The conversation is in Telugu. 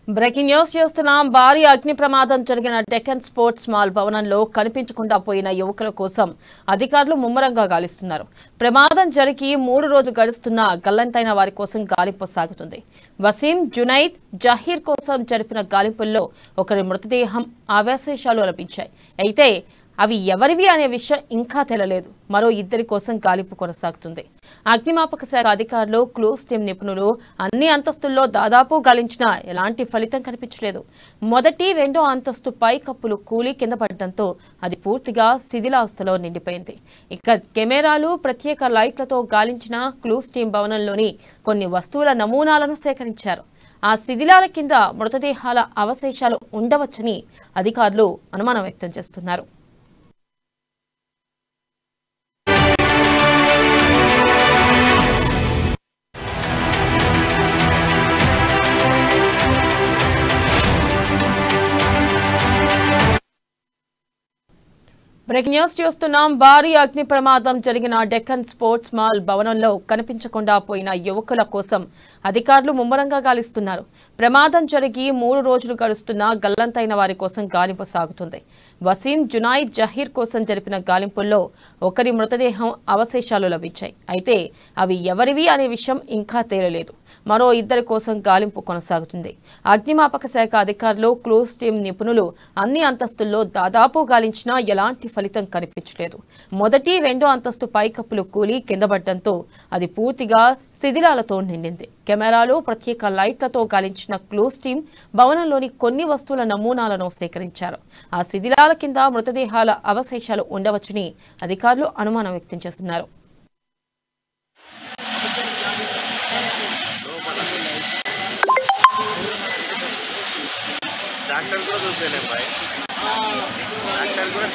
బ్రేకింగ్ న్యూస్ చేస్తున్నాం. భారీ అగ్ని ప్రమాదం జరిగిన డెక్కన్ స్పోర్ట్స్ మాల్ భవనంలో కనిపించకుండా పోయిన యువకుల కోసం అధికారులు ముమ్మరంగా గాలిస్తున్నారు. ప్రమాదం జరిగి 3 రోజులు గడుస్తున్నా గల్లంతైన వారి కోసం గాలింపు సాగుతుంది. వసీం, జునైద్, జహీర్ కోసం జరిపిన గాలింపుల్లో ఒకరి మృతదేహం అవశేషాలు లభించాయి. అయితే అవి ఎవరివి అనే విషయం ఇంకా తెలియలేదు. మరో 2 కోసం గాలింపు కొనసాగుతుంది. అగ్నిమాపక శాఖ అధికారులు, క్లూస్ టీం నిపుణులు అన్ని అంతస్తుల్లో దాదాపు గాలించినా ఎలాంటి ఫలితం కనిపించలేదు. మొదటి, 2వ అంతస్తు పైకప్పులు కూలి కింద పడడంతో అది పూర్తిగా శిథిలావస్థలో నిండిపోయింది. ఇక కెమెరాలు, ప్రత్యేక లైట్లతో గాలించిన క్లూస్ టీం భవనంలోని కొన్ని వస్తువుల నమూనాలను సేకరించారు. ఆ శిథిలాల కింద మృతదేహాల అవశేషాలు ఉండవచ్చని అధికారులు అనుమానం వ్యక్తం చేస్తున్నారు. బ్రేకింగ్ న్యూస్ చూస్తున్నాం. భారీ అగ్ని ప్రమాదం జరిగిన డెక్కన్ స్పోర్ట్స్ మాల్ భవనంలో కనిపించకుండా పోయిన యువకుల కోసం అధికారులు ముమ్మరంగా గాలిస్తున్నారు. ప్రమాదం జరిగి 3 రోజులు గడుస్తున్నా గల్లంతైన వారి కోసం గాలింపు సాగుతుంది. వసీం, జునైద్, జహీర్ కోసం జరిపిన గాలింపుల్లో ఒకరి మృతదేహం అవశేషాలు లభించాయి. అయితే అవి ఎవరివి అనే విషయం ఇంకా తేలలేదు. మరో 2 కోసం గాలింపు కొనసాగుతుంది. అగ్నిమాపక శాఖ అధికారులు, క్లూస్ టీం నిపుణులు అన్ని అంతస్తుల్లో దాదాపు గాలించినా ఎలాంటి ఫలితం కనిపించలేదు. మొదటి, 2వ అంతస్తు పైకప్పులు కూలి కింద పడడంతో అది పూర్తిగా శిథిలాలతో నిండింది. కెమెరాలు, ప్రత్యేక లైట్లతో గాలించిన క్లూస్ టీం భవనంలోని కొన్ని వస్తువుల నమూనాలను సేకరించారు. ఆ శిథిలాల కింద మృతదేహాల అవశేషాలు ఉండవచ్చని అధికారులు అనుమానం వ్యక్తం చేస్తున్నారు. డాక్టర్ కూడా చూసేలే బాయ్ డాక్టర్ కూడా